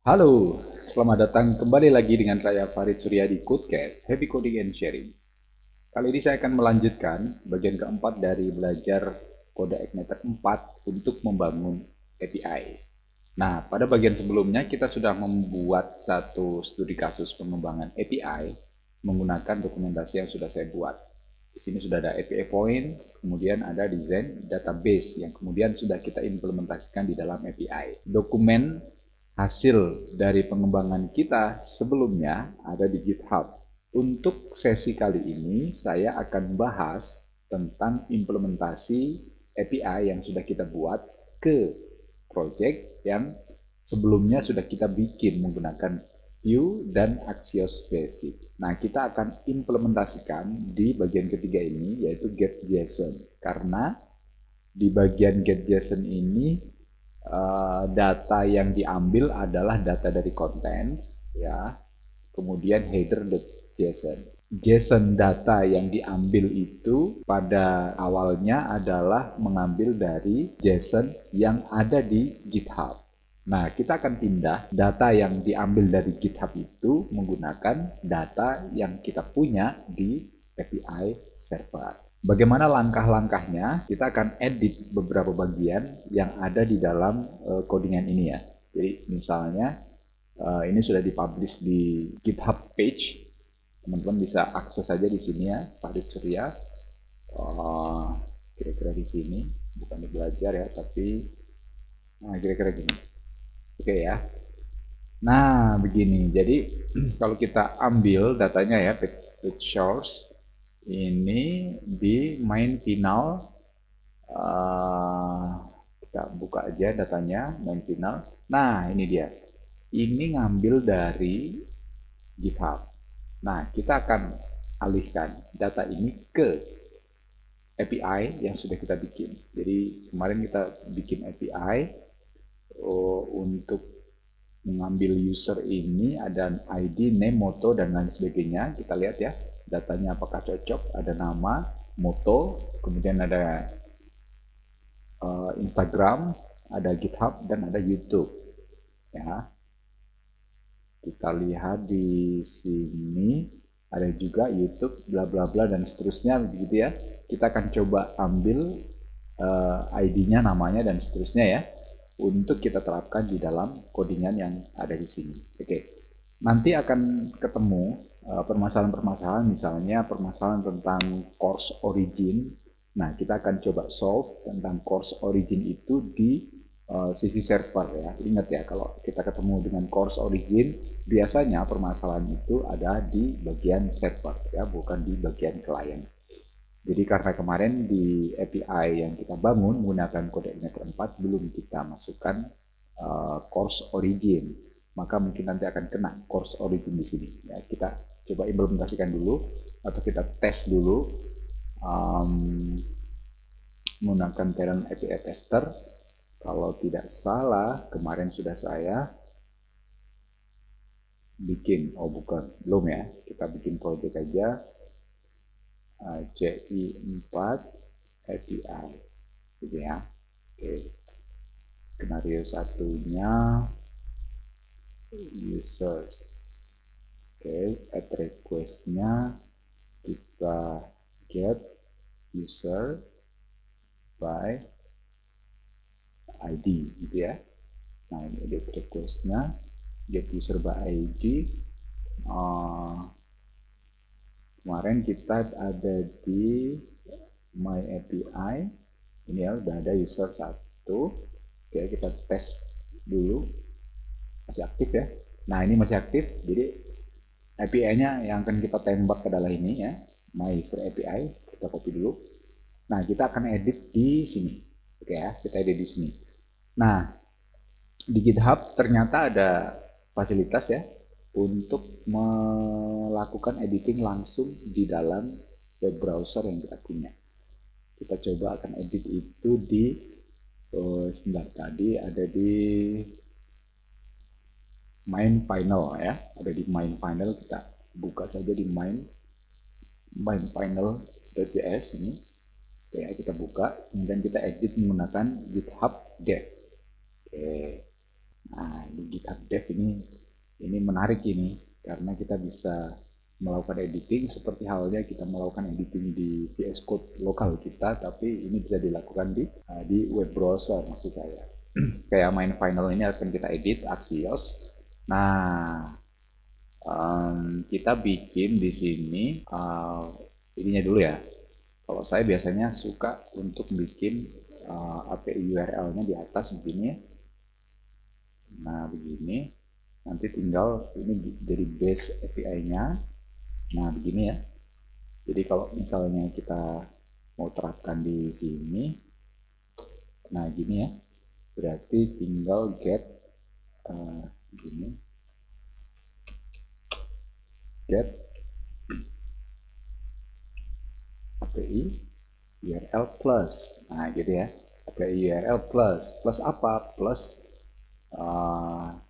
Halo, selamat datang kembali lagi dengan saya Farid Surya di Codecast, Happy Coding and Sharing. Kali ini saya akan melanjutkan bagian keempat dari belajar kode Igniter 4 untuk membangun API. Nah, pada bagian sebelumnya kita sudah membuat satu studi kasus pengembangan API menggunakan dokumentasi yang sudah saya buat. Di sini sudah ada API point, kemudian ada desain database yang kemudian sudah kita implementasikan di dalam API. Dokumen hasil dari pengembangan kita sebelumnya ada di GitHub. Untuk sesi kali ini saya akan bahas tentang implementasi API yang sudah kita buat ke project yang sebelumnya sudah kita bikin menggunakan Vue dan Axios Basic. Nah, kita akan implementasikan di bagian ketiga ini, yaitu get.json. Karena di bagian get.json ini data yang diambil adalah data dari konten, ya, kemudian header.json. JSON data yang diambil itu pada awalnya adalah mengambil dari JSON yang ada di GitHub. Nah, kita akan pindah data yang diambil dari GitHub itu menggunakan data yang kita punya di API server. Bagaimana langkah-langkahnya? Kita akan edit beberapa bagian yang ada di dalam codingan ini ya. Jadi misalnya ini sudah dipublish di GitHub page. Teman-teman bisa akses saja di sini ya, Farid Surya. Kira-kira di sini, bukan di belajar ya, tapi kira-kira gini. Oke ya. Nah, begini. Jadi kalau kita ambil datanya ya, page source ini di main final, kita buka aja datanya main final. Nah, ini dia. Ini ngambil dari GitHub. Nah, kita akan alihkan data ini ke API yang sudah kita bikin. Jadi kemarin kita bikin API untuk mengambil user ini, ada ID, name, moto, dan lain sebagainya. Kita lihat ya, datanya apakah cocok, ada nama, moto, kemudian ada Instagram, ada GitHub, dan ada YouTube. Ya, kita lihat di sini ada juga YouTube, bla bla bla dan seterusnya, begitu ya. Kita akan coba ambil ID-nya, namanya dan seterusnya ya, untuk kita terapkan di dalam codingan yang ada di sini. Oke, nanti akan ketemu permasalahan-permasalahan, misalnya permasalahan tentang course origin. Nah, kita akan coba solve tentang course origin itu di sisi server ya. Ingat ya, kalau kita ketemu dengan course origin, biasanya permasalahan itu ada di bagian server ya, bukan di bagian klien. Jadi karena kemarin di API yang kita bangun menggunakan kode Igniter 4 belum kita masukkan course origin, maka mungkin nanti akan kena course origin di sini. Ya, kita coba implementasikan dulu atau kita tes dulu menggunakan parent API tester. Kalau tidak salah kemarin sudah saya bikin, oh bukan, belum ya, kita bikin project aja CI4 API gitu ya. Oke, skenario satunya user. Oke, add requestnya kita get user by ID gitu ya. Nah, ini edit requestnya get user by ID. Kemarin kita ada di my API, ini ya udah ada user 1. Oke, kita tes dulu, masih aktif ya. Nah, ini masih aktif, jadi API-nya yang akan kita tembak adalah ini ya, my user API. Kita copy dulu. Nah, kita akan edit di sini. Oke ya, kita edit di sini. Nah, di GitHub ternyata ada fasilitas ya untuk melakukan editing langsung di dalam web browser yang kita punya. Kita coba akan edit itu di sebentar, tadi ada di main final ya, ada di main final. Kita buka saja di main final.js ini ya, kita buka, kemudian kita edit menggunakan GitHub dev. Oke. Nah, di GitHub Dev ini menarik ini karena kita bisa melakukan editing seperti halnya kita melakukan editing di VS Code lokal kita, tapi ini bisa dilakukan di web browser maksud saya. Kayak main final ini akan kita edit Axios. Nah, kita bikin di sini ininya dulu ya. Kalau saya biasanya suka untuk bikin API URL-nya di atas begini. Nah, begini. Nanti tinggal ini dari base API-nya. Nah, begini ya. Jadi kalau misalnya kita mau terapkan di sini, nah gini ya. Berarti tinggal get begini. Get API URL plus. Nah, gitu ya. API URL plus. Plus apa? Plus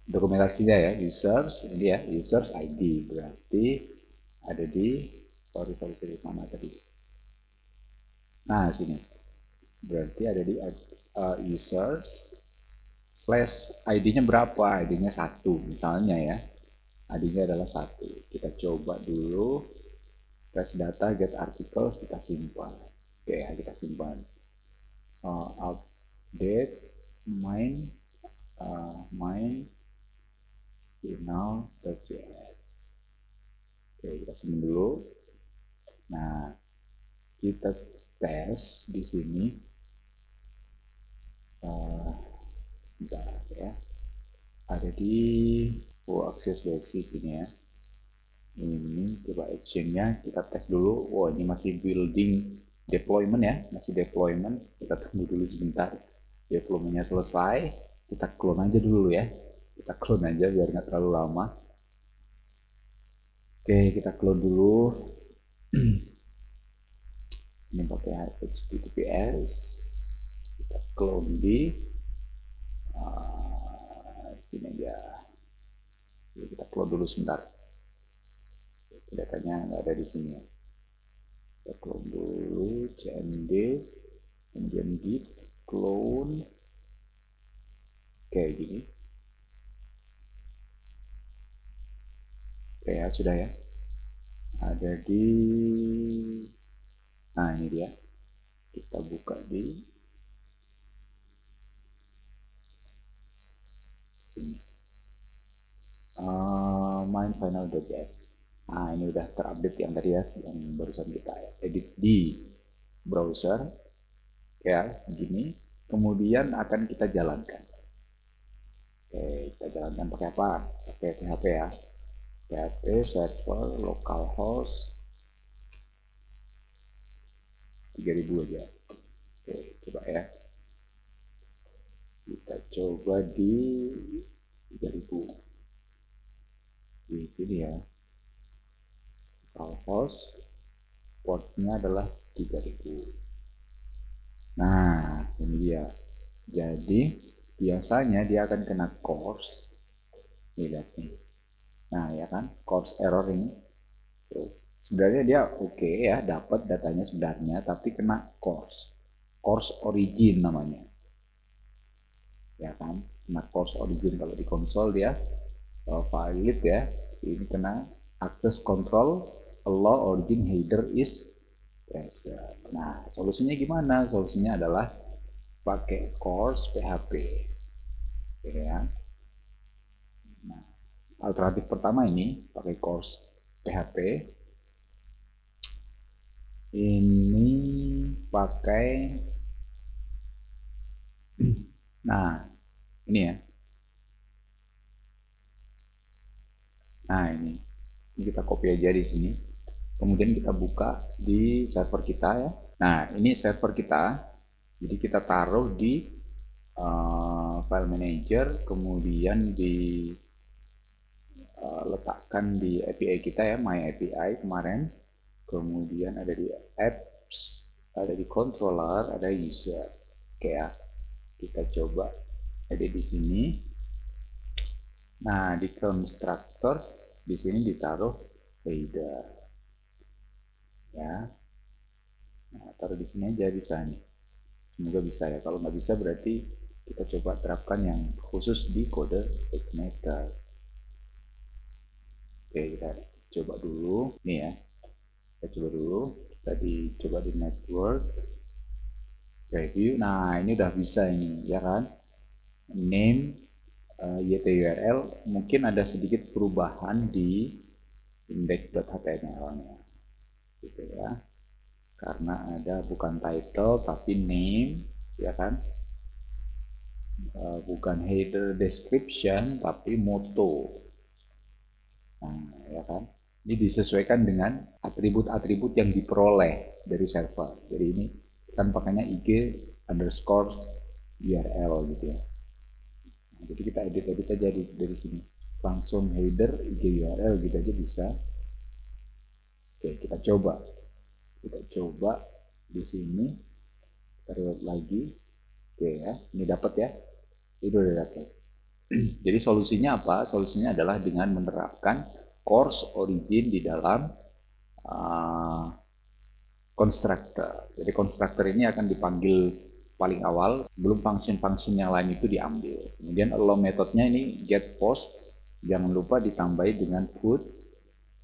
dokumentasinya ya, users, ini ya, users ID. Berarti ada di, sorry, mana tadi? Nah, sini. Berarti ada di users slash ID-nya berapa? ID-nya 1 misalnya ya. ID-nya adalah 1. Kita coba dulu. Test data, get articles, kita simpan. Oke, kita simpan. Update, main, final.js. Oke, kita simpan dulu. Nah, kita tes di sini. Bentar ya. Ada di access basic ini ya. Ini coba actionnya kita tes dulu. Wah, ini masih building deployment ya, masih deployment. Kita tunggu dulu sebentar. Deploymentnya selesai. Kita clone aja dulu ya. Kita clone aja biar nggak terlalu lama. Oke, kita clone dulu. Ini pakai HTTPS. Kita clone di sini aja. Kita clone dulu sebentar. Datanya nggak ada di sini. Kita clone dulu cmd, kemudian git clone kayak gini. Oke ya, sudah ya. Ada di, nah ini dia. Kita buka di sini. Main final.js. Nah, ini udah terupdate yang tadi ya, yang barusan kita edit di browser. Ya, begini. Kemudian akan kita jalankan. Oke, kita jalankan pakai apa? Pakai PHP ya. PHP server localhost 3000 aja. Oke, coba ya. Kita coba di 3000. Di sini ya. Localhost portnya adalah 3000. Nah, ini dia. Jadi, biasanya dia akan kena course. Lihat nih. Nah, ya kan? Course error ini. Tuh. Sebenarnya dia oke ya, dapat datanya sebenarnya, tapi kena course. Course origin namanya. Ya kan? Kena course origin kalau di konsol dia valid ya. Ini kena access control allow origin header is present. Nah, solusinya gimana? Solusinya adalah pakai course PHP. Ya. Nah, alternatif pertama ini pakai course PHP. Ini pakai, nah ini ya. Nah ini kita copy aja di sini. Kemudian kita buka di server kita ya. Nah ini server kita. Jadi kita taruh di file manager, kemudian di letakkan di API kita ya, my API kemarin. Kemudian ada di apps, ada di controller, ada user. Oke ya, kita coba ada di sini. Nah, di constructor di sini ditaruh header. Ya. Nah, taruh di sini aja bisa nih. Semoga bisa ya. Kalau nggak bisa berarti kita coba terapkan yang khusus di kode Igniter. Oke, kita coba dulu nih ya. Kita coba dulu, tadi coba di network review. Nah, ini udah bisa ini ya kan, name YTURL mungkin ada sedikit perubahan di index.html-nya gitu ya, karena ada bukan title tapi name ya kan, bukan header description tapi moto. Nah ya kan, ini disesuaikan dengan atribut-atribut yang diperoleh dari server. Jadi ini kan pakainya IG underscore URL gitu ya. Nah, jadi kita edit aja dari sini, langsung header IG URL gitu aja bisa. Oke, kita coba di sini, kita reload lagi. Oke ya, ini dapat ya, itu udah dapat. Jadi solusinya apa? Solusinya adalah dengan menerapkan course origin di dalam constructor. Jadi constructor ini akan dipanggil paling awal sebelum function-function yang lain itu diambil. Kemudian allow metodenya ini get post, jangan lupa ditambahi dengan put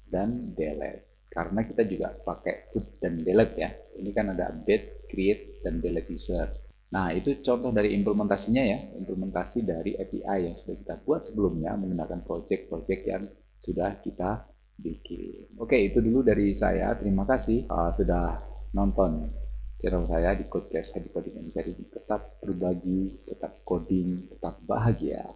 dan delete. Karena kita juga pakai put dan delete ya. Ini kan ada update, create, dan delete user. Nah, itu contoh dari implementasinya ya, implementasi dari API yang sudah kita buat sebelumnya menggunakan project-project yang sudah kita bikin. Oke, itu dulu dari saya. Terima kasih sudah nonton channel saya di Codecast Happy Coding and Sharing. Tetap berbagi, tetap coding, tetap bahagia.